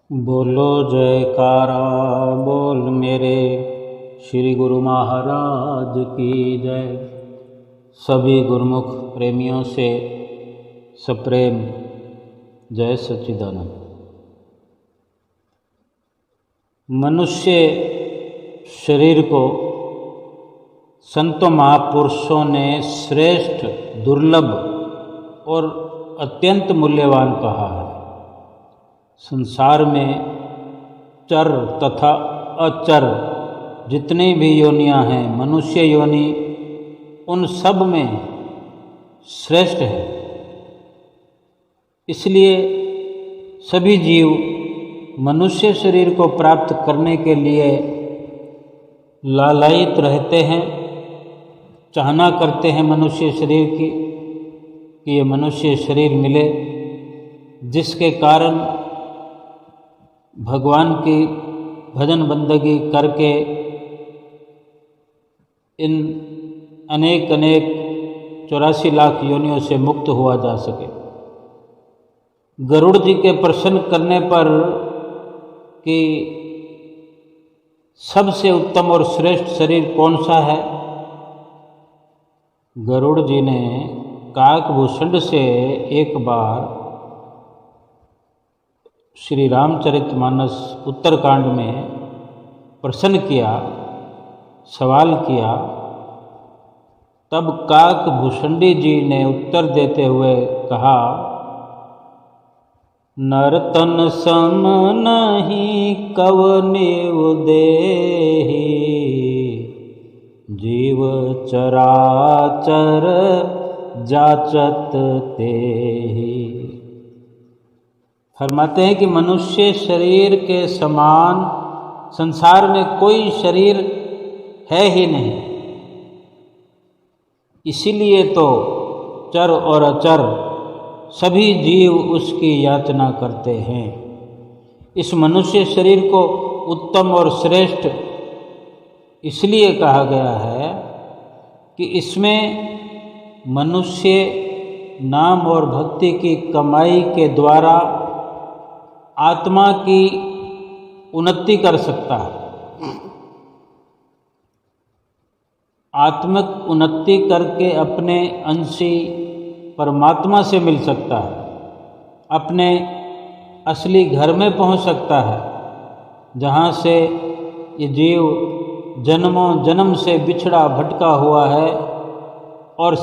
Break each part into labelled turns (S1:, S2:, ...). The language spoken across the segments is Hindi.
S1: बोलो जयकारा बोल मेरे श्री गुरु महाराज की जय। सभी गुरुमुख प्रेमियों से सप्रेम जय सच्चिदानंद। मनुष्य शरीर को संतों महापुरुषों ने श्रेष्ठ, दुर्लभ और अत्यंत मूल्यवान कहा है। संसार में चर तथा अचर जितनी भी योनियां हैं, मनुष्य योनि उन सब में श्रेष्ठ है। इसलिए सभी जीव मनुष्य शरीर को प्राप्त करने के लिए लालायित रहते हैं, चाहना करते हैं मनुष्य शरीर की कि ये मनुष्य शरीर मिले, जिसके कारण भगवान की भजन बंदगी करके इन अनेक 84 लाख योनियों से मुक्त हुआ जा सके। गरुड़ जी के प्रश्न करने पर कि सबसे उत्तम और श्रेष्ठ शरीर कौन सा है, गरुड़ जी ने काकभूषण से एक बार श्री रामचरितमानस उत्तरकांड में प्रश्न किया, सवाल किया। तब काकभूषणी जी ने उत्तर देते हुए कहा, नरतन सम नहीं कवनेव देहि, जीव चराचर जाचत तेहि। फरमाते हैं कि मनुष्य शरीर के समान संसार में कोई शरीर है ही नहीं। इसीलिए तो चर और अचर सभी जीव उसकी याचना करते हैं। इस मनुष्य शरीर को उत्तम और श्रेष्ठ इसलिए कहा गया है कि इसमें मनुष्य नाम और भक्ति की कमाई के द्वारा आत्मा की उन्नति कर सकता है। आत्मिक उन्नति करके अपने अंशी परमात्मा से मिल सकता है, अपने असली घर में पहुंच सकता है, जहां से ये जीव जन्मों जन्म से बिछड़ा भटका हुआ है। और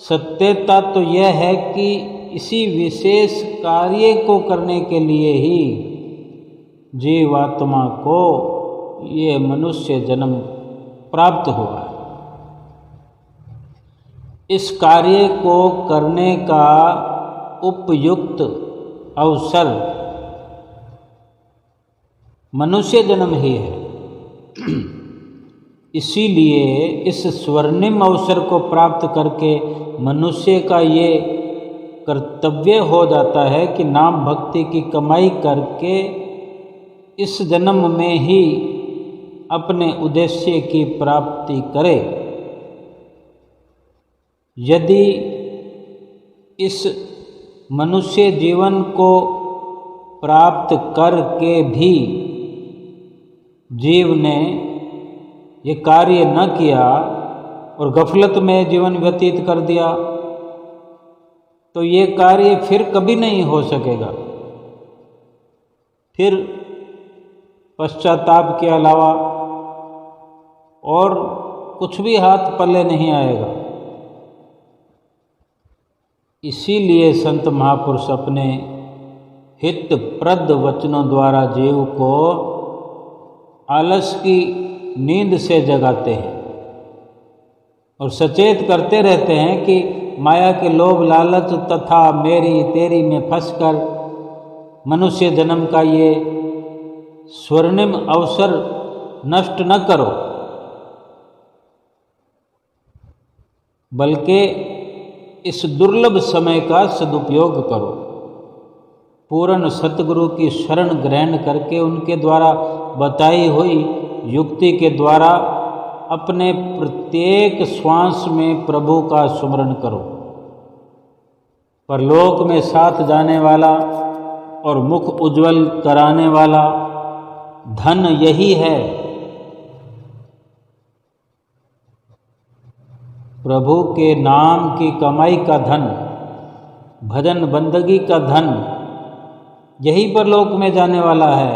S1: सत्यता तो यह है कि इसी विशेष कार्य को करने के लिए ही जीवात्मा को ये मनुष्य जन्म प्राप्त हुआ है। इस कार्य को करने का उपयुक्त अवसर मनुष्य जन्म ही है। इसीलिए इस स्वर्णिम अवसर को प्राप्त करके मनुष्य का ये कर्तव्य हो जाता है कि नाम भक्ति की कमाई करके इस जन्म में ही अपने उद्देश्य की प्राप्ति करे। यदि इस मनुष्य जीवन को प्राप्त करके भी जीव ने ये कार्य न किया और गफलत में जीवन व्यतीत कर दिया, तो ये कार्य फिर कभी नहीं हो सकेगा। फिर पश्चाताप के अलावा और कुछ भी हाथ पल्ले नहीं आएगा। इसीलिए संत महापुरुष अपने हितप्रद वचनों द्वारा जीव को आलस की नींद से जगाते हैं और सचेत करते रहते हैं कि माया के लोभ लालच तथा मेरी तेरी में फंसकर मनुष्य जन्म का ये स्वर्णिम अवसर नष्ट न करो, बल्कि इस दुर्लभ समय का सदुपयोग करो। पूर्ण सतगुरु की शरण ग्रहण करके उनके द्वारा बताई हुई युक्ति के द्वारा अपने प्रत्येक श्वास में प्रभु का स्मरण करो। परलोक में साथ जाने वाला और मुख उज्जवल कराने वाला धन यही है। प्रभु के नाम की कमाई का धन, भजन बंदगी का धन यही परलोक में जाने वाला है।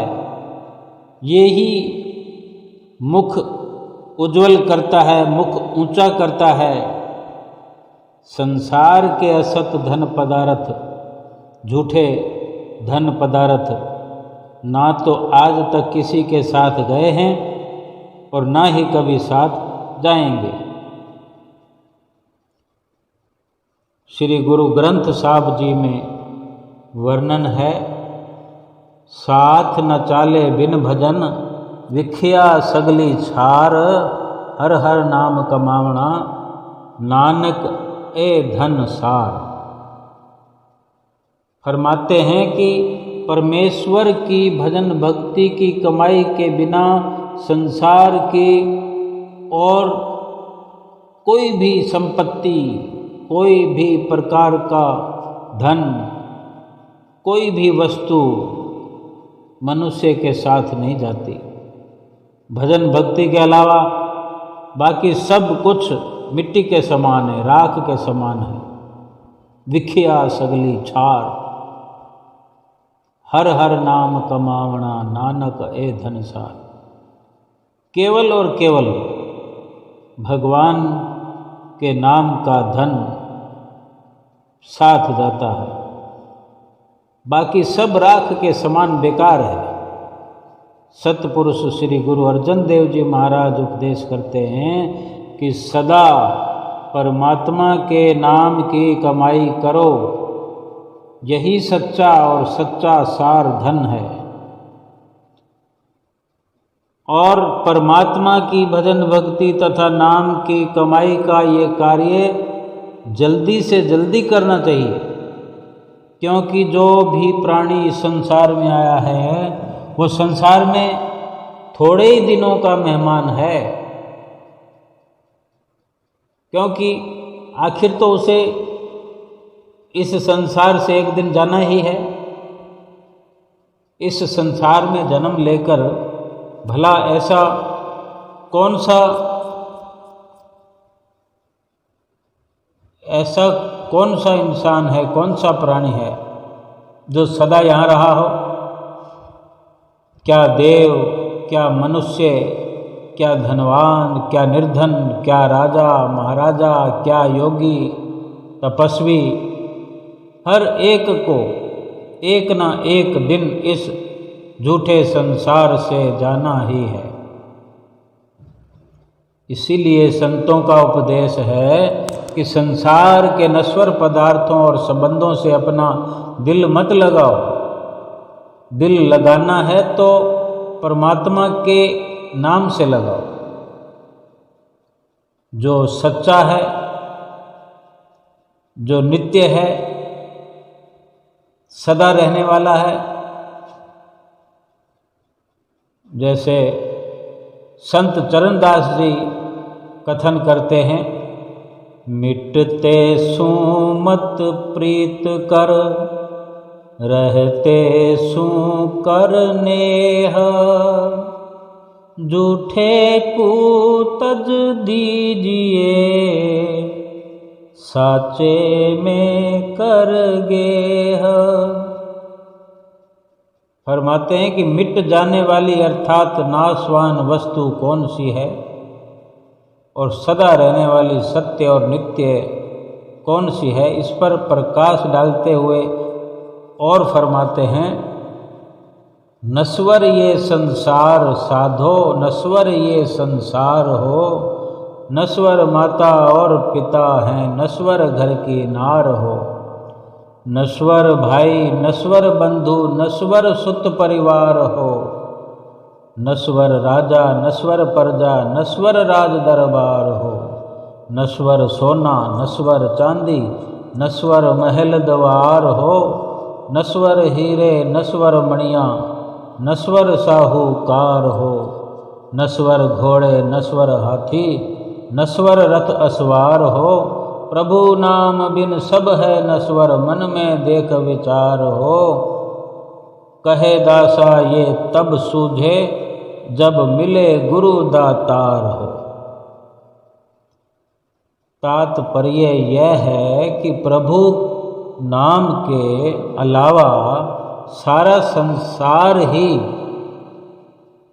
S1: ये ही मुख उज्जवल करता है, मुख ऊंचा करता है। संसार के असत धन पदार्थ, झूठे धन पदार्थ ना तो आज तक किसी के साथ गए हैं और ना ही कभी साथ जाएंगे। श्री गुरु ग्रंथ साहब जी में वर्णन है, साथ न चाले बिन भजन, विखिया सगली छार, हर हर नाम कमावना, नानक ए धन सार। फरमाते हैं कि परमेश्वर की भजन भक्ति की कमाई के बिना संसार की और कोई भी संपत्ति, कोई भी प्रकार का धन, कोई भी वस्तु मनुष्य के साथ नहीं जाती। भजन भक्ति के अलावा बाकी सब कुछ मिट्टी के समान है, राख के समान है। विखिया सगली छार, हर हर नाम कमावना, नानक ए धन सार। केवल और केवल भगवान के नाम का धन साथ जाता है, बाकी सब राख के समान बेकार है। सतपुरुष श्री गुरु अर्जन देव जी महाराज उपदेश करते हैं कि सदा परमात्मा के नाम की कमाई करो, यही सच्चा और सच्चा सार धन है। और परमात्मा की भजन भक्ति तथा नाम की कमाई का ये कार्य जल्दी से जल्दी करना चाहिए, क्योंकि जो भी प्राणी इस संसार में आया है वो संसार में थोड़े ही दिनों का मेहमान है, क्योंकि आखिर तो उसे इस संसार से एक दिन जाना ही है। इस संसार में जन्म लेकर भला ऐसा कौन सा इंसान है, कौन सा प्राणी है जो सदा यहाँ रहा हो? क्या देव, क्या मनुष्य, क्या धनवान, क्या निर्धन, क्या राजा महाराजा, क्या योगी तपस्वी, हर एक को एक ना एक दिन इस झूठे संसार से जाना ही है। इसीलिए संतों का उपदेश है कि संसार के नश्वर पदार्थों और संबंधों से अपना दिल मत लगाओ। दिल लगाना है तो परमात्मा के नाम से लगाओ, जो सच्चा है, जो नित्य है, सदा रहने वाला है। जैसे संत चरणदास जी कथन करते हैं, मिटते सुमत प्रीत कर, रहते सु कर नेह, झूठे को तज दीजिए, साचे में कर गेह। फरमाते हैं कि मिट जाने वाली अर्थात नाशवान वस्तु कौन सी है और सदा रहने वाली सत्य और नित्य कौन सी है, इस पर प्रकाश डालते हुए और फरमाते हैं, नश्वर ये संसार साधो, नश्वर ये संसार हो, नश्वर माता और पिता हैं, नश्वर घर की नार हो, नश्वर भाई, नश्वर बंधु, नश्वर सुत परिवार हो, नश्वर राजा, नश्वर प्रजा, नश्वर राज दरबार हो, नश्वर सोना, नश्वर चांदी, नश्वर महल द्वार हो, नश्वर हीरे, नश्वर मणियाँ, नश्वर साहूकार हो, नश्वर घोड़े, नश्वर हाथी, नश्वर रथ असवार हो, प्रभु नाम बिन सब है नश्वर, मन में देख विचार हो, कहे दासा ये तब सूझे जब मिले गुरु दातार हो। तात्पर्य यह है कि प्रभु नाम के अलावा सारा संसार ही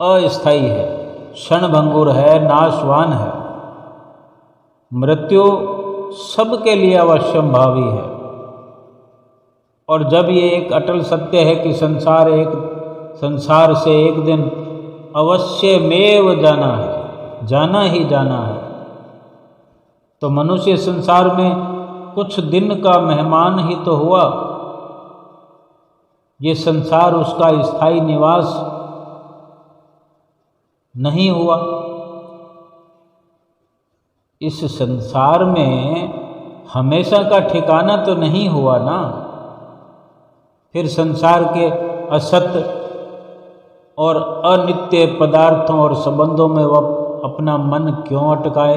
S1: अस्थायी है, क्षणभंगुर है, नाशवान है। मृत्यु सबके लिए अवश्यंभावी है। और जब ये एक अटल सत्य है कि संसार से एक दिन अवश्यमेव जाना ही जाना है, तो मनुष्य संसार में कुछ दिन का मेहमान ही तो हुआ। ये संसार उसका स्थायी निवास नहीं हुआ। इस संसार में हमेशा का ठिकाना तो नहीं हुआ ना। फिर संसार के असत और अनित्य पदार्थों और संबंधों में वह अपना मन क्यों अटकाए।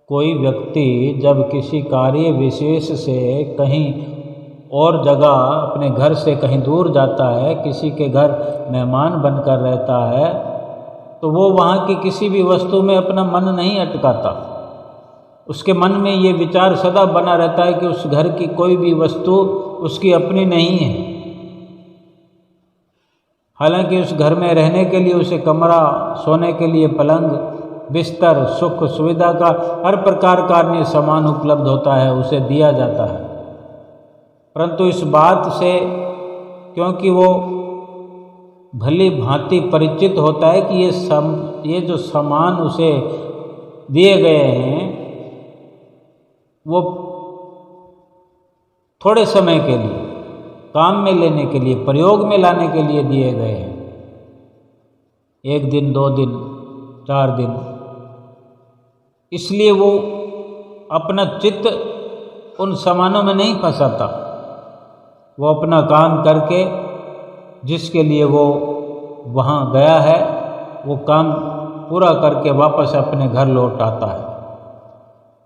S1: कोई व्यक्ति जब किसी कार्य विशेष से कहीं और जगह अपने घर से कहीं दूर जाता है, किसी के घर मेहमान बनकर रहता है, तो वो वहाँ की किसी भी वस्तु में अपना मन नहीं अटकाता। उसके मन में ये विचार सदा बना रहता है कि उस घर की कोई भी वस्तु उसकी अपनी नहीं है। हालांकि उस घर में रहने के लिए उसे कमरा, सोने के लिए पलंग, बिस्तर, सुख सुविधा का हर प्रकार का अन्य सामान उपलब्ध होता है, उसे दिया जाता है। परंतु इस बात से क्योंकि वो भली भांति परिचित होता है कि ये जो सामान उसे दिए गए हैं वो थोड़े समय के लिए, काम में लेने के लिए, प्रयोग में लाने के लिए दिए गए हैं। 1 दिन, 2 दिन, 4 दिन। इसलिए वो अपना चित्त उन सामानों में नहीं फंसाता। वो अपना काम करके, जिसके लिए वो वहाँ गया है, वो काम पूरा करके वापस अपने घर लौट आता है।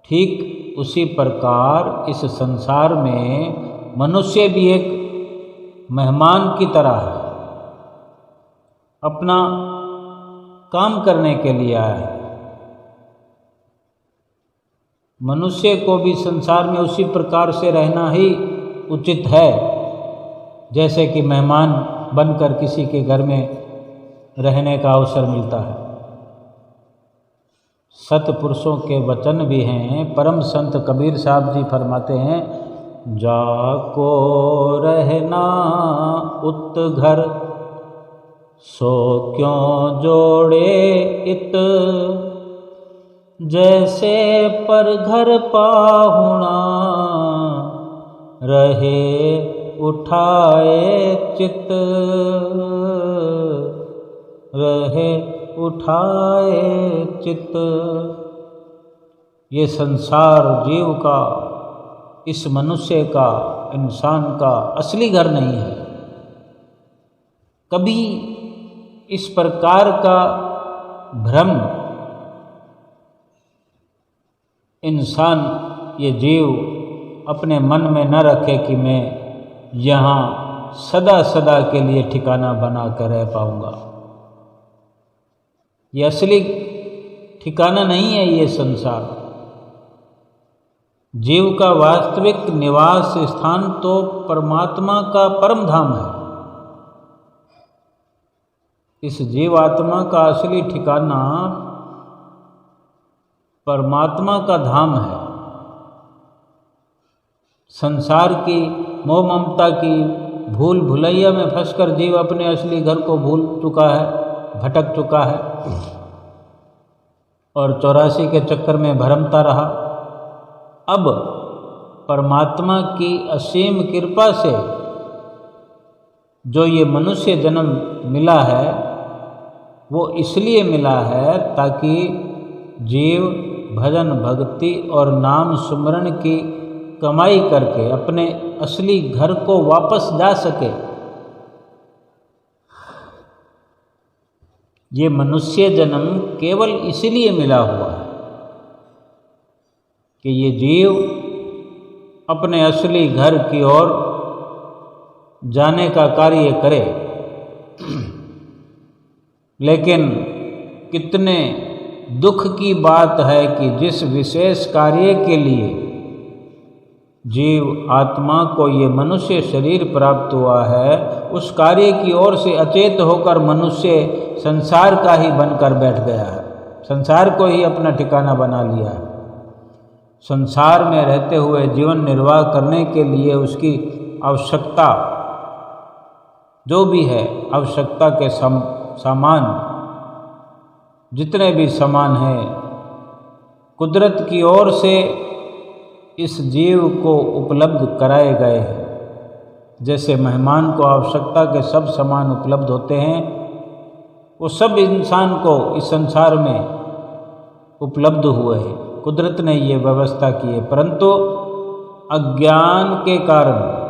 S1: ठीक उसी प्रकार इस संसार में मनुष्य भी एक मेहमान की तरह है, अपना काम करने के लिए आया है। मनुष्य को भी संसार में उसी प्रकार से रहना ही उचित है, जैसे कि मेहमान बनकर किसी के घर में रहने का अवसर मिलता है। सतपुरुषों के वचन भी हैं। परम संत कबीर साहब जी फरमाते हैं, जाको रहना उत घर, सो क्यों जोड़े इत, जैसे पर घर पाहुणा, रहे उठाए चित, रहे उठाए चित। ये संसार जीव का, इस मनुष्य का, इंसान का असली घर नहीं है। कभी इस प्रकार का भ्रम इंसान, ये जीव अपने मन में न रखे कि मैं यहाँ सदा सदा के लिए ठिकाना बना कर रह पाऊँगा। ये असली ठिकाना नहीं है ये संसार। जीव का वास्तविक निवास स्थान तो परमात्मा का परम धाम है। इस जीवात्मा का असली ठिकाना परमात्मा का धाम है। संसार की मोह ममता की भूल भुलैया में फंसकर जीव अपने असली घर को भूल चुका है, भटक चुका है और 84 के चक्कर में भरमता रहा। अब परमात्मा की असीम कृपा से जो ये मनुष्य जन्म मिला है, वो इसलिए मिला है ताकि जीव भजन भक्ति और नाम सुमरण की कमाई करके अपने असली घर को वापस जा सके। ये मनुष्य जन्म केवल इसलिए मिला हुआ है कि ये जीव अपने असली घर की ओर जाने का कार्य करे। लेकिन कितने दुख की बात है कि जिस विशेष कार्य के लिए जीव आत्मा को ये मनुष्य शरीर प्राप्त हुआ है, उस कार्य की ओर से अचेत होकर मनुष्य संसार का ही बनकर बैठ गया है, संसार को ही अपना ठिकाना बना लिया है। संसार में रहते हुए जीवन निर्वाह करने के लिए उसकी आवश्यकता जो भी है, आवश्यकता के सामान जितने भी सामान हैं, कुदरत की ओर से इस जीव को उपलब्ध कराए गए हैं। जैसे मेहमान को आवश्यकता के सब सामान उपलब्ध होते हैं, वो सब इंसान को इस संसार में उपलब्ध हुए हैं। कुदरत ने ये व्यवस्था की है, परंतु अज्ञान के कारण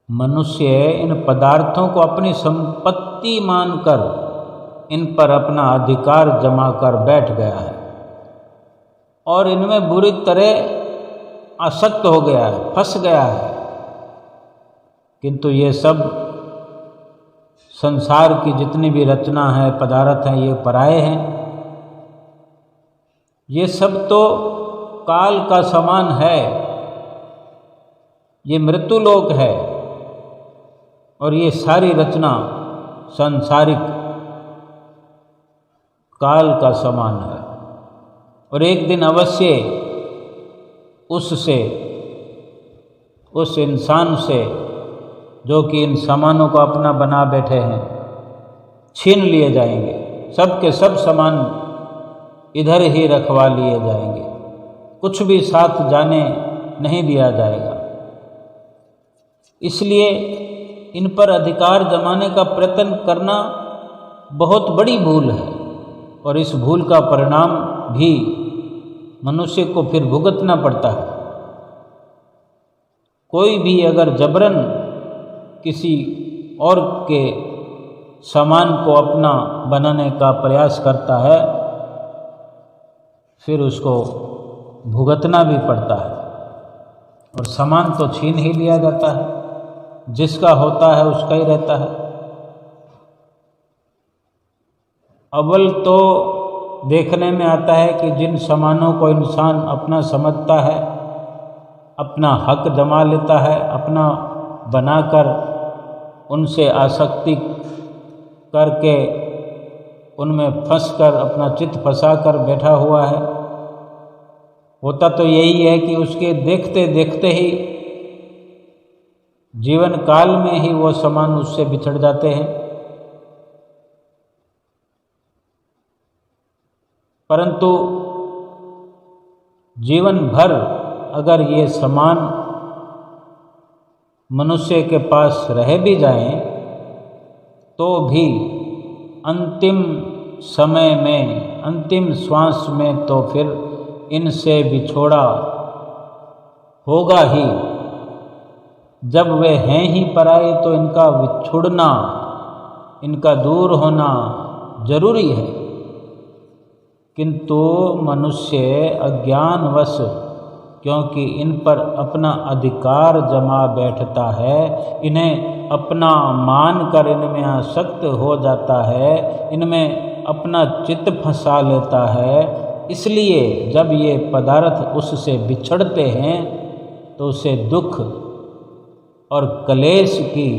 S1: मनुष्य इन पदार्थों को अपनी संपत्ति मानकर इन पर अपना अधिकार जमा कर बैठ गया है और इनमें बुरी तरह आसक्त हो गया है, फंस गया है। किंतु ये सब संसार की जितनी भी रचना है, पदार्थ हैं, ये पराये हैं। ये सब तो काल का समान है, ये मृत्युलोक है और ये सारी रचना सांसारिक काल का समान है। और एक दिन अवश्य उससे, उस इंसान से जो कि इन सामानों को अपना बना बैठे हैं, छीन लिए जाएंगे। सब के सब सामान इधर ही रखवा लिए जाएंगे, कुछ भी साथ जाने नहीं दिया जाएगा। इसलिए इन पर अधिकार जमाने का प्रयत्न करना बहुत बड़ी भूल है और इस भूल का परिणाम भी मनुष्य को फिर भुगतना पड़ता है। कोई भी अगर जबरन किसी और के सामान को अपना बनाने का प्रयास करता है, फिर उसको भुगतना भी पड़ता है और सामान तो छीन ही लिया जाता है, जिसका होता है उसका ही रहता है। अव्वल तो देखने में आता है कि जिन सामानों को इंसान अपना समझता है, अपना हक जमा लेता है, अपना बनाकर उनसे आसक्ति करके उनमें फंसकर अपना चित्त फंसा कर बैठा हुआ है। होता तो यही है कि उसके देखते देखते ही जीवन काल में ही वो सामान उससे बिछड़ जाते हैं। परंतु जीवन भर अगर ये सामान मनुष्य के पास रह भी जाएं, तो भी अंतिम समय में, अंतिम श्वास में तो फिर इनसे बिछोड़ा होगा ही। जब वे हैं ही पराये तो इनका विछुड़ना, इनका दूर होना जरूरी है। किंतु मनुष्य अज्ञानवश क्योंकि इन पर अपना अधिकार जमा बैठता है, इन्हें अपना मानकर इनमें आसक्त हो जाता है, इनमें अपना चित्त फंसा लेता है। इसलिए जब ये पदार्थ उससे बिछड़ते हैं तो उसे दुख और क्लेश की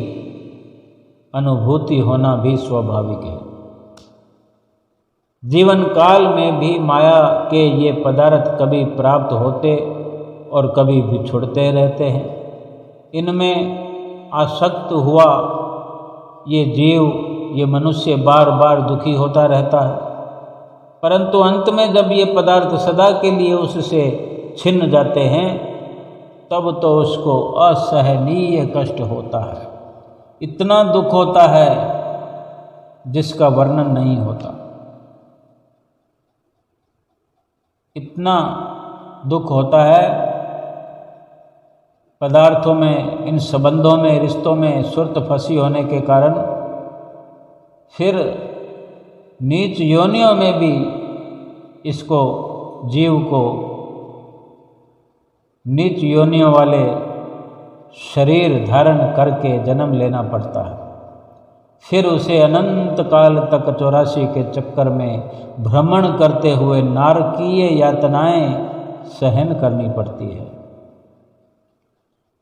S1: अनुभूति होना भी स्वाभाविक है। जीवन काल में भी माया के ये पदार्थ कभी प्राप्त होते और कभी बिछुड़ते रहते हैं। इनमें आसक्त हुआ ये जीव, ये मनुष्य बार बार दुखी होता रहता है, परंतु अंत में जब ये पदार्थ सदा के लिए उससे छिन्न जाते हैं, तब तो उसको असहनीय कष्ट होता है। इतना दुख होता है जिसका वर्णन नहीं होता। इतना दुख होता है पदार्थों में, इन संबंधों में, रिश्तों में सुर्त फंसी होने के कारण। फिर नीच योनियों में भी इसको, जीव को नीच योनियों वाले शरीर धारण करके जन्म लेना पड़ता है। फिर उसे अनंत काल तक 84 के चक्कर में भ्रमण करते हुए नारकीय यातनाएं सहन करनी पड़ती है।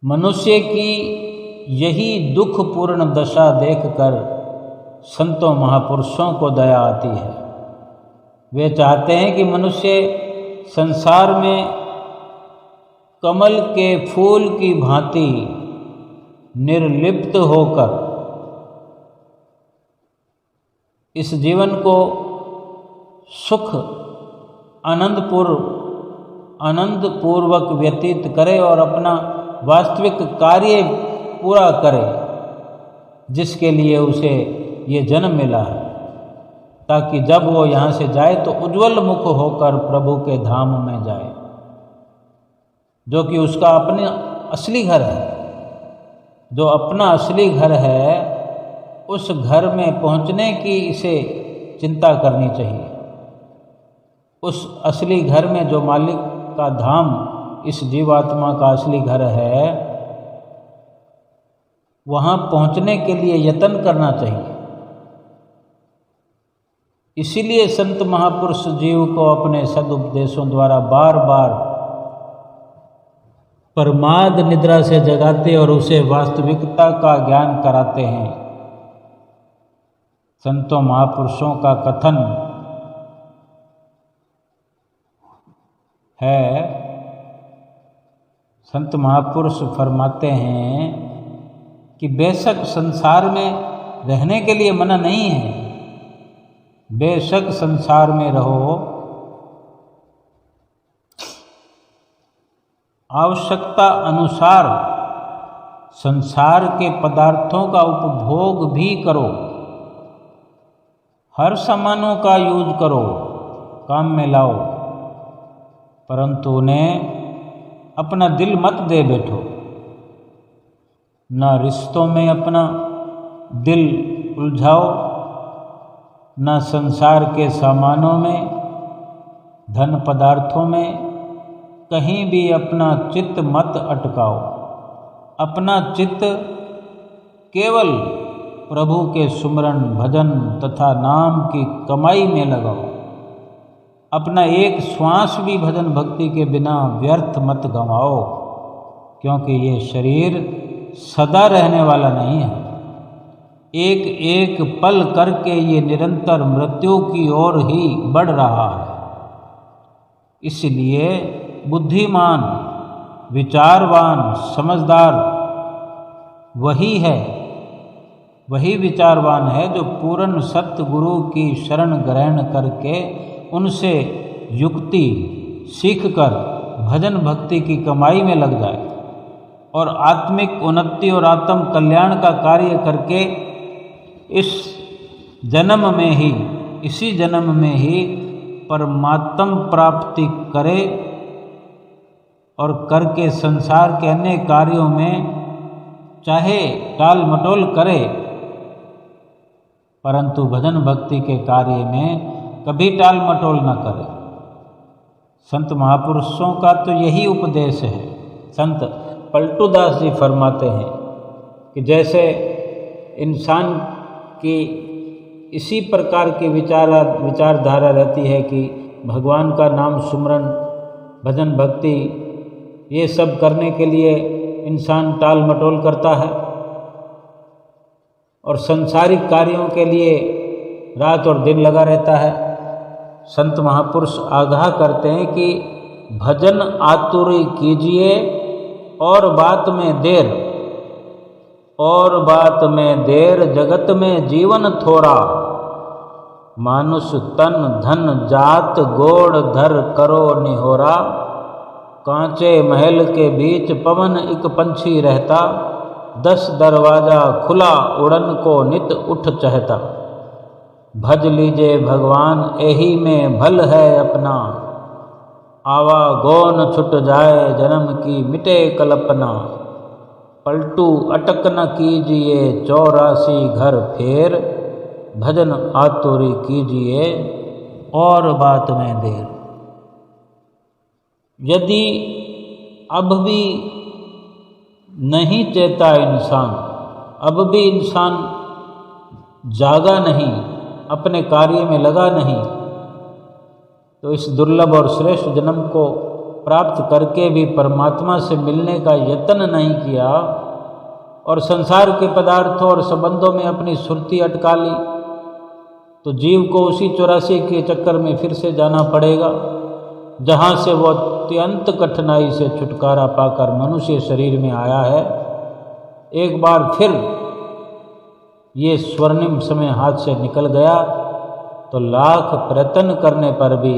S1: मनुष्य की यही दुखपूर्ण दशा देखकर संतों महापुरुषों को दया आती है। वे चाहते हैं कि मनुष्य संसार में कमल के फूल की भांति निर्लिप्त होकर इस जीवन को सुख आनंदपूर्वक व्यतीत करे और अपना वास्तविक कार्य पूरा करे, जिसके लिए उसे ये जन्म मिला है, ताकि जब वो यहाँ से जाए तो उज्जवल मुख होकर प्रभु के धाम में जाए, जो कि उसका अपने असली घर है। जो अपना असली घर है, उस घर में पहुँचने की इसे चिंता करनी चाहिए। उस असली घर में जो मालिक का धाम इस जीवात्मा का असली घर है, वहाँ पहुँचने के लिए यत्न करना चाहिए। इसीलिए संत महापुरुष जीव को अपने सदुपदेशों द्वारा बार बार प्रमाद निद्रा से जगाते और उसे वास्तविकता का ज्ञान कराते हैं। संतों महापुरुषों का कथन है, संत महापुरुष फरमाते हैं कि बेशक संसार में रहने के लिए मना नहीं है, बेशक संसार में रहो, आवश्यकता अनुसार संसार के पदार्थों का उपभोग भी करो, हर सामानों का यूज करो, काम में लाओ, परंतु उन्हें अपना दिल मत दे बैठो। न रिश्तों में अपना दिल उलझाओ, न संसार के सामानों में, धन पदार्थों में कहीं भी अपना चित्त मत अटकाओ। अपना चित्त केवल प्रभु के सुमरन, भजन तथा नाम की कमाई में लगाओ। अपना एक श्वास भी भजन भक्ति के बिना व्यर्थ मत गंवाओ, क्योंकि ये शरीर सदा रहने वाला नहीं है। एक एक पल करके ये निरंतर मृत्यु की ओर ही बढ़ रहा है। इसलिए बुद्धिमान, विचारवान, समझदार वही विचारवान है जो पूर्ण सत्य गुरु की शरण ग्रहण करके उनसे युक्ति सीखकर भजन भक्ति की कमाई में लग जाए और आत्मिक उन्नति और आत्म कल्याण का कार्य करके इसी जन्म में ही परमात्म प्राप्ति करे और करके संसार के अन्य कार्यों में चाहे टाल मटोल करे, परंतु भजन भक्ति के कार्य में कभी टाल मटोल न करे। संत महापुरुषों का तो यही उपदेश है। संत पलटूदास जी फरमाते हैं कि जैसे इंसान की इसी प्रकार की विचारधारा रहती है कि भगवान का नाम सुमरन, भजन भक्ति ये सब करने के लिए इंसान टाल मटोल करता है और संसारिक कार्यों के लिए रात और दिन लगा रहता है। संत महापुरुष आगाह करते हैं कि भजन आतुरी कीजिए और बात में देर जगत में जीवन थोड़ा, मानुष तन धन जात गोड़ धर करो निहोरा, कांचे महल के बीच पवन एक पंछी रहता, 10 दरवाजा खुला उड़न को नित उठ चहता, भज लीजे भगवान एही में भल है अपना, आवा गौन छुट जाए जन्म की मिटे कल्पना, पलटू अटक न कीजिए 84 घर फेर, भजन आतुरी कीजिए और बात में देर। यदि अब भी नहीं चेता इंसान, अब भी इंसान जागा नहीं, अपने कार्य में लगा नहीं, तो इस दुर्लभ और श्रेष्ठ जन्म को प्राप्त करके भी परमात्मा से मिलने का यत्न नहीं किया और संसार के पदार्थों और संबंधों में अपनी सुरती अटका ली, तो जीव को उसी 84 के चक्कर में फिर से जाना पड़ेगा, जहाँ से वो अत्यंत कठिनाई से छुटकारा पाकर मनुष्य शरीर में आया है। एक बार फिर ये स्वर्णिम समय हाथ से निकल गया तो लाख प्रयत्न करने पर भी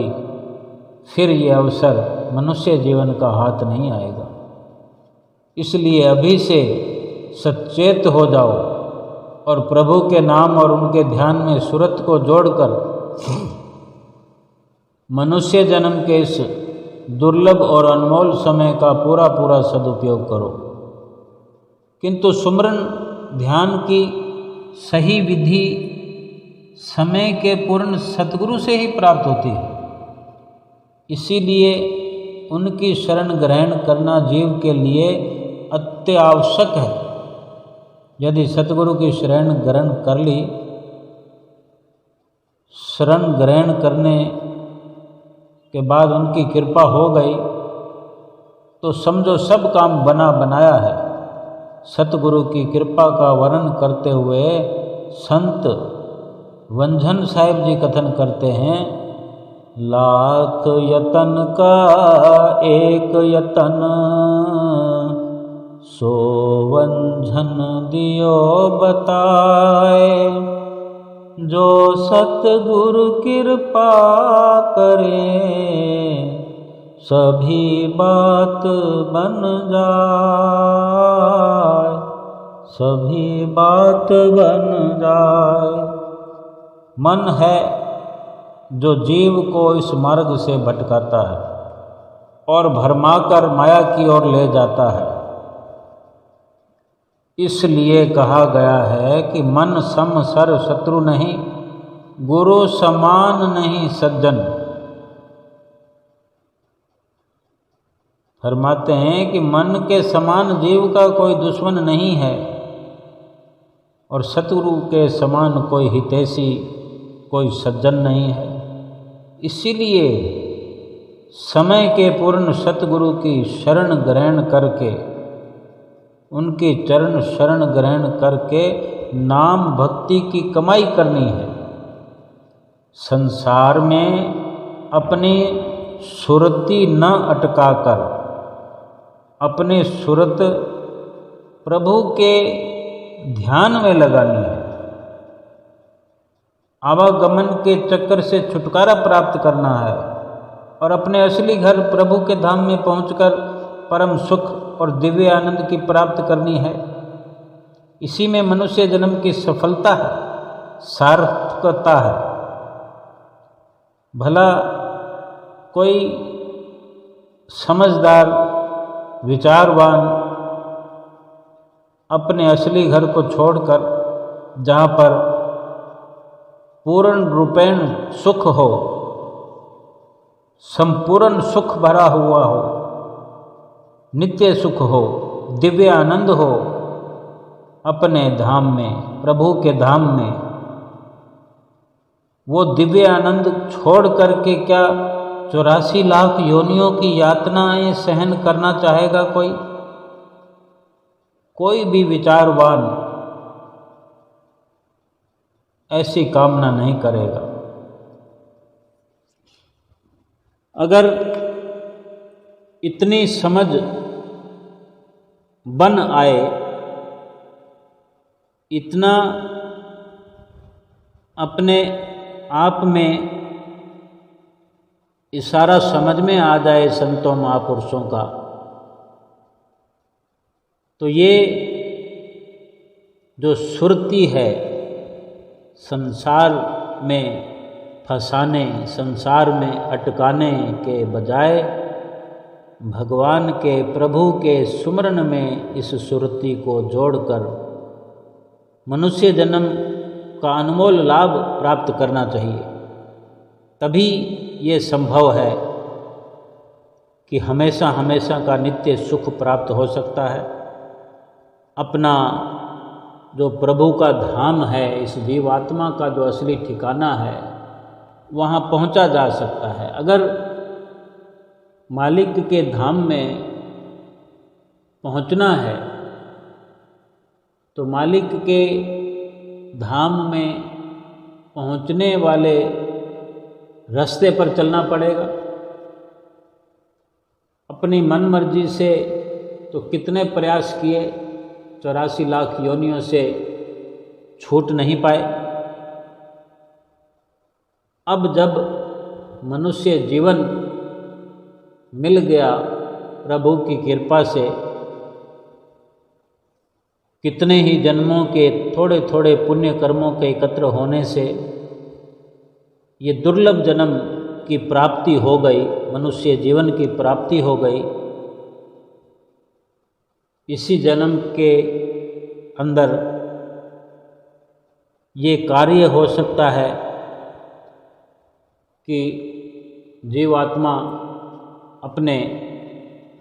S1: फिर ये अवसर मनुष्य जीवन का हाथ नहीं आएगा। इसलिए अभी से सचेत हो जाओ और प्रभु के नाम और उनके ध्यान में सुरत को जोड़कर मनुष्य जन्म के इस दुर्लभ और अनमोल समय का पूरा पूरा सदुपयोग करो। किंतु सुमरन ध्यान की सही विधि समय के पूर्ण सतगुरु से ही प्राप्त होती है। इसीलिए उनकी शरण ग्रहण करना जीव के लिए अत्यावश्यक है। यदि सतगुरु की शरण ग्रहण कर ली, शरण ग्रहण करने के बाद उनकी कृपा हो गई, तो समझो सब काम बना बनाया है। सतगुरु की कृपा का वर्णन करते हुए संत वंझन साहिब जी कथन करते हैं, लाख यतन का एक यतन, सो वंझन दियो बताए, जो सतगुरु कृपा करे, सभी बात बन जाए, सभी बात बन जाए। मन है जो जीव को इस मार्ग से भटकाता है और भरमाकर माया की ओर ले जाता है। इसलिए कहा गया है कि मन सम सर्व शत्रु नहीं, गुरु समान नहीं सज्जन। फरमाते हैं कि मन के समान जीव का कोई दुश्मन नहीं है और सतगुरु के समान कोई हितैषी, कोई सज्जन नहीं है। इसीलिए समय के पूर्ण सतगुरु की शरण ग्रहण करके, उनके चरण शरण ग्रहण करके नाम भक्ति की कमाई करनी है। संसार में अपनी सुरती न अटकाकर अपने सुरत प्रभु के ध्यान में लगानी है। आवागमन के चक्कर से छुटकारा प्राप्त करना है और अपने असली घर प्रभु के धाम में पहुंचकर परम सुख और दिव्य आनंद की प्राप्त करनी है। इसी में मनुष्य जन्म की सफलता है, सार्थकता है। भला कोई समझदार विचारवान अपने असली घर को छोड़कर, जहाँ पर पूर्ण रूपेण सुख हो, संपूर्ण सुख भरा हुआ हो, नित्य सुख हो, दिव्य आनंद हो, अपने धाम में, प्रभु के धाम में, वो दिव्य आनंद छोड़ करके क्या 84 लाख योनियों की यातनाएं सहन करना चाहेगा कोई? कोई भी विचारवान ऐसी कामना नहीं करेगा। अगर इतनी समझ बन आए, इतना अपने आप में इशारा समझ में आ जाए संतों महापुरुषों का, तो ये जो सुरती है संसार में फंसाने, संसार में अटकाने के बजाय भगवान के, प्रभु के सुमरन में इस सुरती को जोड़कर मनुष्य जन्म का अनमोल लाभ प्राप्त करना चाहिए। तभी ये संभव है कि हमेशा हमेशा का नित्य सुख प्राप्त हो सकता है। अपना जो प्रभु का धाम है, इस जीवात्मा का जो असली ठिकाना है, वहाँ पहुँचा जा सकता है। अगर मालिक के धाम में पहुँचना है तो मालिक के धाम में पहुँचने वाले रास्ते पर चलना पड़ेगा। अपनी मन मर्जी से तो कितने प्रयास किए, 84 लाख योनियों से छूट नहीं पाए। अब जब मनुष्य जीवन मिल गया प्रभु की कृपा से, कितने ही जन्मों के थोड़े थोड़े पुण्य कर्मों के एकत्र होने से ये दुर्लभ जन्म की प्राप्ति हो गई, मनुष्य जीवन की प्राप्ति हो गई। इसी जन्म के अंदर ये कार्य हो सकता है कि जीवात्मा अपने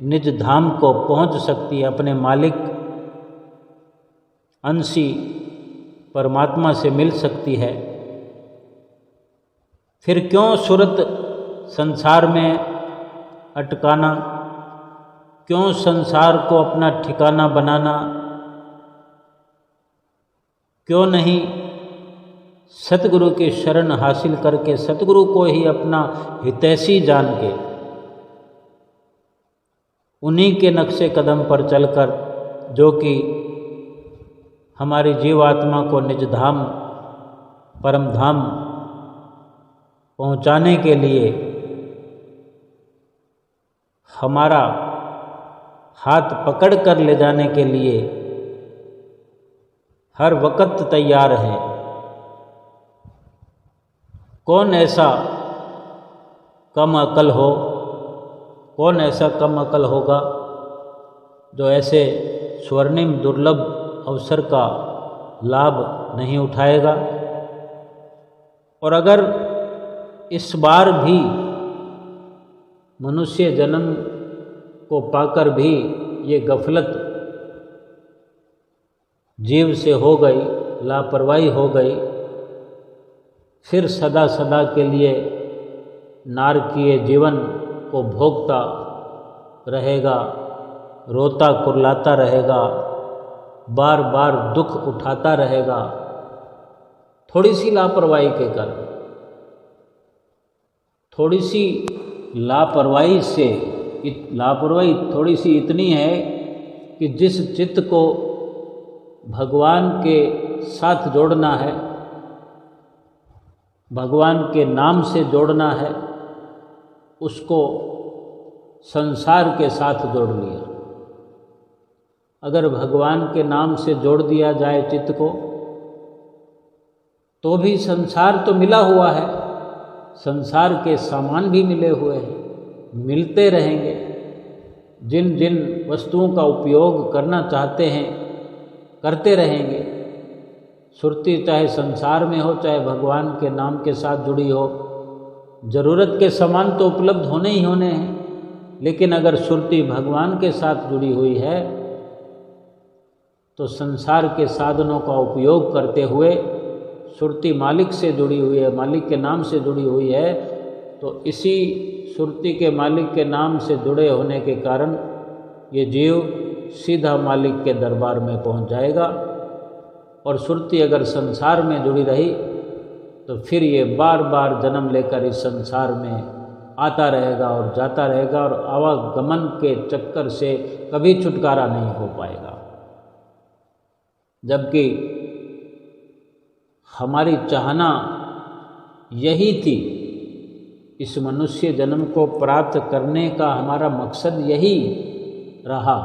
S1: निज धाम को पहुंच सकती है, अपने मालिक अंशी परमात्मा से मिल सकती है। फिर क्यों सुरत संसार में अटकाना, क्यों संसार को अपना ठिकाना बनाना, क्यों नहीं सतगुरु की शरण हासिल करके सतगुरु को ही अपना हितैषी जान के उन्हीं के नक्शे कदम पर चलकर, जो कि हमारी जीवात्मा को निज धाम परम धाम पहुँचाने के लिए हमारा हाथ पकड़ कर ले जाने के लिए हर वक्त तैयार है। कौन ऐसा कम अकल हो, कौन ऐसा कम अकल होगा जो ऐसे स्वर्णिम दुर्लभ अवसर का लाभ नहीं उठाएगा। और अगर इस बार भी मनुष्य जन्म को पाकर भी ये गफलत जीव से हो गई, लापरवाही हो गई, फिर सदा सदा के लिए नारकीय जीवन को भोगता रहेगा, रोता कुर्लाता रहेगा, बार बार दुख उठाता रहेगा, थोड़ी सी लापरवाही के कारण। थोड़ी सी लापरवाही से, लापरवाही थोड़ी सी इतनी है कि जिस चित्त को भगवान के साथ जोड़ना है, भगवान के नाम से जोड़ना है, उसको संसार के साथ जोड़ लिया। अगर भगवान के नाम से जोड़ दिया जाए चित्त को, तो भी संसार तो मिला हुआ है, संसार के सामान भी मिले हुए हैं, मिलते रहेंगे। जिन जिन वस्तुओं का उपयोग करना चाहते हैं करते रहेंगे। सुरती चाहे संसार में हो, चाहे भगवान के नाम के साथ जुड़ी हो, ज़रूरत के सामान तो उपलब्ध होने ही होने हैं। लेकिन अगर सुरती भगवान के साथ जुड़ी हुई है तो संसार के साधनों का उपयोग करते हुए सुरती मालिक से जुड़ी हुई है, मालिक के नाम से जुड़ी हुई है, तो इसी सुरती के मालिक के नाम से जुड़े होने के कारण ये जीव सीधा मालिक के दरबार में पहुंच जाएगा। और सुरती अगर संसार में जुड़ी रही तो फिर ये बार बार जन्म लेकर इस संसार में आता रहेगा और जाता रहेगा, और आवागमन के चक्कर से कभी छुटकारा नहीं हो पाएगा। जबकि हमारी चाहना यही थी, इस मनुष्य जन्म को प्राप्त करने का हमारा मकसद यही रहा।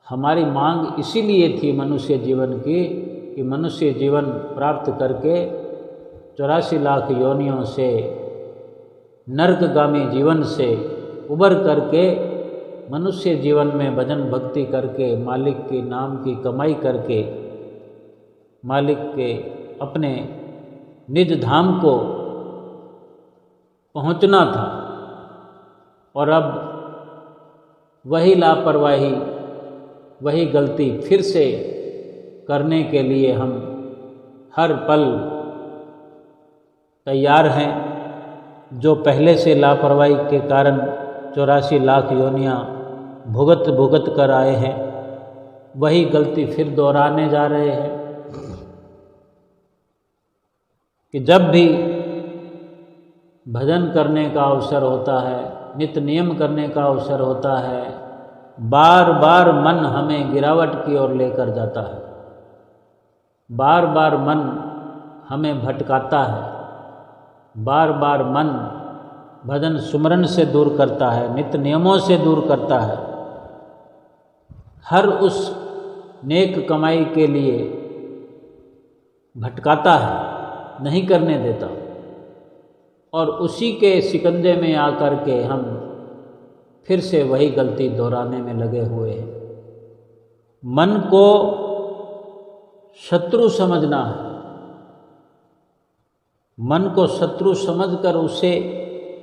S1: हमारी मांग इसीलिए थी मनुष्य जीवन की कि मनुष्य जीवन प्राप्त करके 84 लाख योनियों से, नरकगामी जीवन से उबर करके मनुष्य जीवन में भजन भक्ति करके, मालिक के नाम की कमाई करके, मालिक के अपने निज धाम को पहुंचना था। और अब वही लापरवाही वही गलती फिर से करने के लिए हम हर पल तैयार हैं। जो पहले से लापरवाही के कारण 84 लाख योनियाँ भुगत भुगत कर आए हैं, वही गलती फिर दोहराने जा रहे हैं कि जब भी भजन करने का अवसर होता है, नित्य नियम करने का अवसर होता है, बार बार मन हमें गिरावट की ओर लेकर जाता है, बार बार मन हमें भटकाता है, बार बार मन भजन सुमरन से दूर करता है, नित्य नियमों से दूर करता है, हर उस नेक कमाई के लिए भटकाता है, नहीं करने देता। और उसी के शिकंजे में आकर के हम फिर से वही गलती दोहराने में लगे हुए हैं। मन को शत्रु समझना है, मन को शत्रु समझकर उसे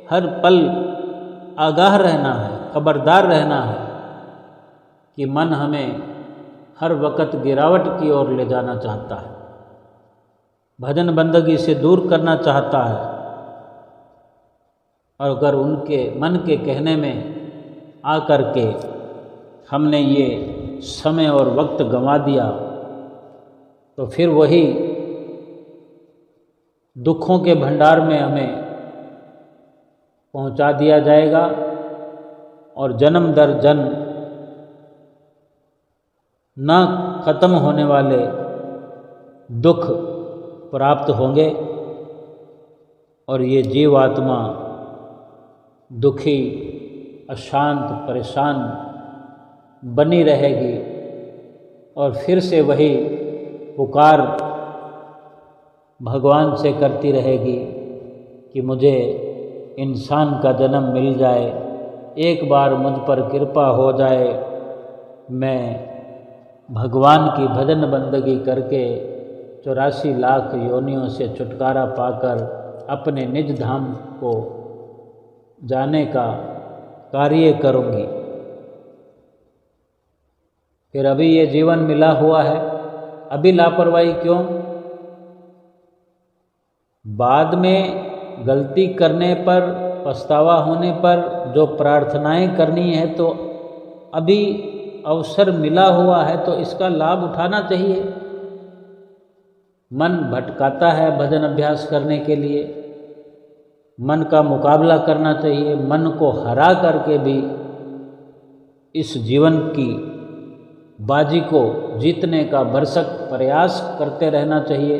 S1: हर पल आगाह रहना है, खबरदार रहना है कि मन हमें हर वक्त गिरावट की ओर ले जाना चाहता है, भजन बंदगी से दूर करना चाहता है। और अगर उनके मन के कहने में आकर के हमने ये समय और वक्त गंवा दिया तो फिर वही दुखों के भंडार में हमें पहुंचा दिया जाएगा और जन्म दर जन्म न खत्म होने वाले दुख प्राप्त होंगे और ये जीवात्मा दुखी, अशांत, परेशान बनी रहेगी और फिर से वही पुकार भगवान से करती रहेगी कि मुझे इंसान का जन्म मिल जाए, एक बार मुझ पर कृपा हो जाए, मैं भगवान की भजन बंदगी करके 84 लाख योनियों से छुटकारा पाकर अपने निज धाम को जाने का कार्य करूँगी। फिर अभी ये जीवन मिला हुआ है, अभी लापरवाही क्यों? बाद में गलती करने पर, पछतावा होने पर जो प्रार्थनाएं करनी है तो अभी अवसर मिला हुआ है तो इसका लाभ उठाना चाहिए। मन भटकाता है भजन अभ्यास करने के लिए, मन का मुकाबला करना चाहिए, मन को हरा करके भी इस जीवन की बाजी को जीतने का भरसक प्रयास करते रहना चाहिए।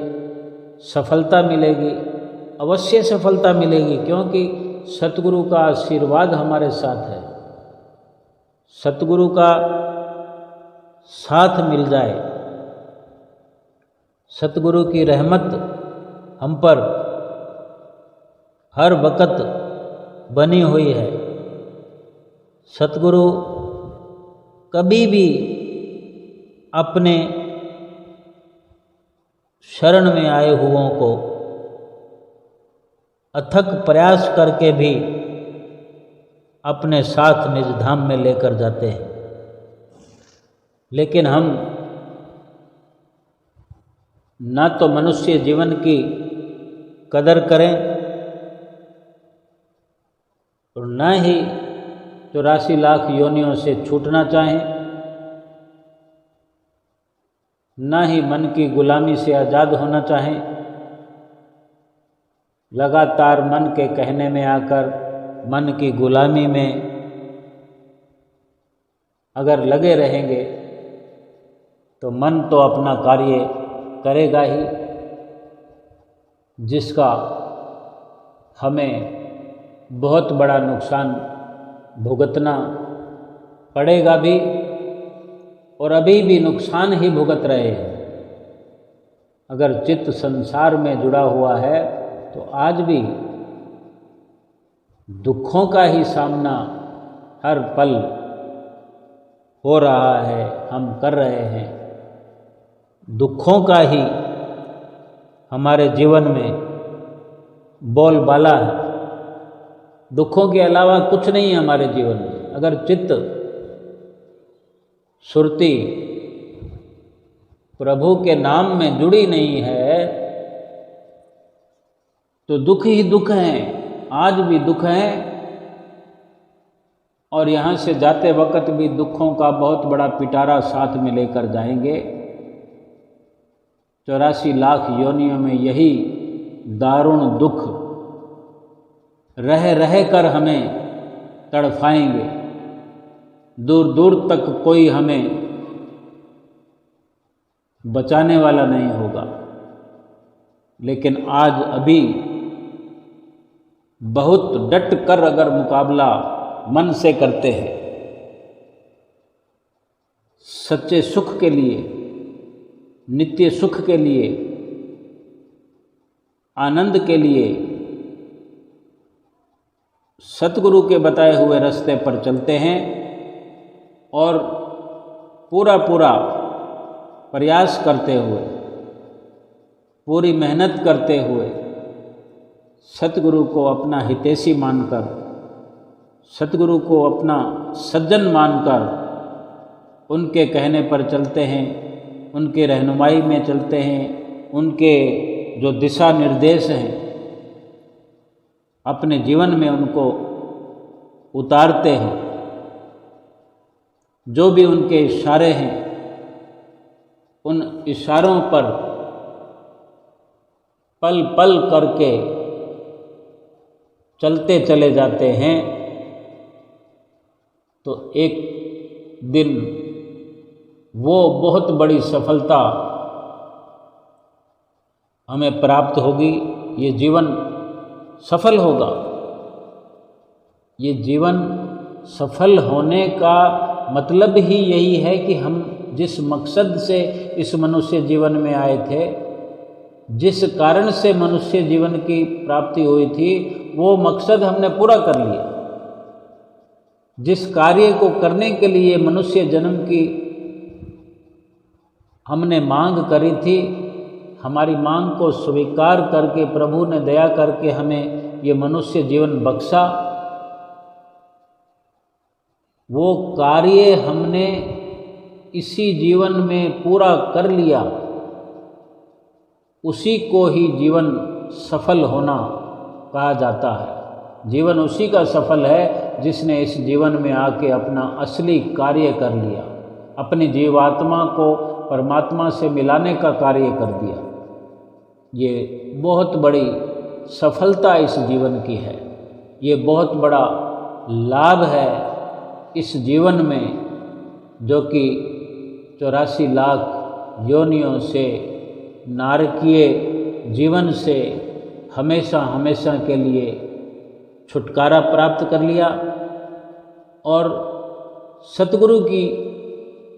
S1: सफलता मिलेगी, अवश्य सफलता मिलेगी, क्योंकि सतगुरु का आशीर्वाद हमारे साथ है। सतगुरु का साथ मिल जाए, सतगुरु की रहमत हम पर हर वक्त बनी हुई है। सतगुरु कभी भी अपने शरण में आए हुओं को अथक प्रयास करके भी अपने साथ निज धाम में लेकर जाते हैं। लेकिन हम न तो मनुष्य जीवन की कदर करें और न ही 84 लाख योनियों से छूटना चाहें, न ही मन की गुलामी से आज़ाद होना चाहें। लगातार मन के कहने में आकर मन की गुलामी में अगर लगे रहेंगे तो मन तो अपना कार्य करेगा ही, जिसका हमें बहुत बड़ा नुकसान भुगतना पड़ेगा भी और अभी भी नुकसान ही भुगत रहे हैं। अगर चित्त संसार में जुड़ा हुआ है तो आज भी दुखों का ही सामना हर पल हो रहा है, हम कर रहे हैं। दुखों का ही हमारे जीवन में बोलबाला है, दुखों के अलावा कुछ नहीं है हमारे जीवन में। अगर चित्त सुरती प्रभु के नाम में जुड़ी नहीं है तो दुख ही दुख हैं, आज भी दुख हैं और यहाँ से जाते वक्त भी दुखों का बहुत बड़ा पिटारा साथ में लेकर जाएंगे। 84 लाख योनियों में यही दारुण दुख रह रह कर हमें तड़फाएंगे, दूर दूर तक कोई हमें बचाने वाला नहीं होगा। लेकिन आज अभी बहुत डट कर अगर मुकाबला मन से करते हैं, सच्चे सुख के लिए, नित्य सुख के लिए, आनंद के लिए, सतगुरु के बताए हुए रास्ते पर चलते हैं और पूरा प्रयास करते हुए, पूरी मेहनत करते हुए सतगुरु को अपना हितैषी मानकर, सतगुरु को अपना सज्जन मानकर उनके कहने पर चलते हैं, उनके रहनुमाई में चलते हैं, उनके जो दिशा निर्देश हैं अपने जीवन में उनको उतारते हैं। जो भी उनके इशारे हैं उन इशारों पर पल पल करके चलते चले जाते हैं तो एक दिन वो बहुत बड़ी सफलता हमें प्राप्त होगी। ये जीवन सफल होगा। ये जीवन सफल होने का मतलब ही यही है कि हम जिस मकसद से इस मनुष्य जीवन में आए थे, जिस कारण से मनुष्य जीवन की प्राप्ति हुई थी, वो मकसद हमने पूरा कर लिया। जिस कार्य को करने के लिए मनुष्य जन्म की हमने मांग करी थी, हमारी मांग को स्वीकार करके प्रभु ने दया करके हमें ये मनुष्य जीवन बख्शा। वो कार्य हमने इसी जीवन में पूरा कर लिया। उसी को ही जीवन सफल होना कहा जाता है। जीवन उसी का सफल है जिसने इस जीवन में आके अपना असली कार्य कर लिया, अपनी जीवात्मा को परमात्मा से मिलाने का कार्य कर दिया। ये बहुत बड़ी सफलता इस जीवन की है। ये बहुत बड़ा लाभ है इस जीवन में, जो कि 84 लाख योनियों से, नारकीय जीवन से हमेशा हमेशा के लिए छुटकारा प्राप्त कर लिया और सतगुरु की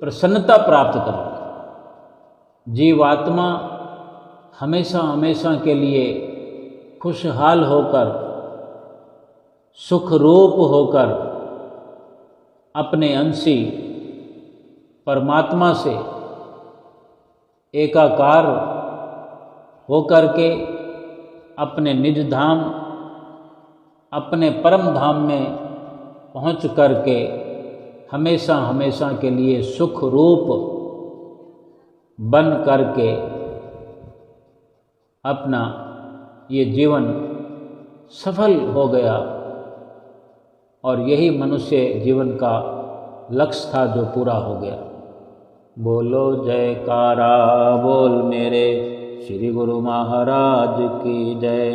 S1: प्रसन्नता प्राप्त कर ली। जीवात्मा हमेशा हमेशा के लिए खुशहाल होकर, सुख रूप होकर, अपने अंशी परमात्मा से एकाकार होकर के अपने निज धाम, अपने परम धाम में पहुँच करके हमेशा हमेशा के लिए सुख रूप बन करके अपना ये जीवन सफल हो गया। और यही मनुष्य जीवन का लक्ष्य था जो पूरा हो गया। बोलो जयकारा बोल मेरे श्री गुरु महाराज की जय।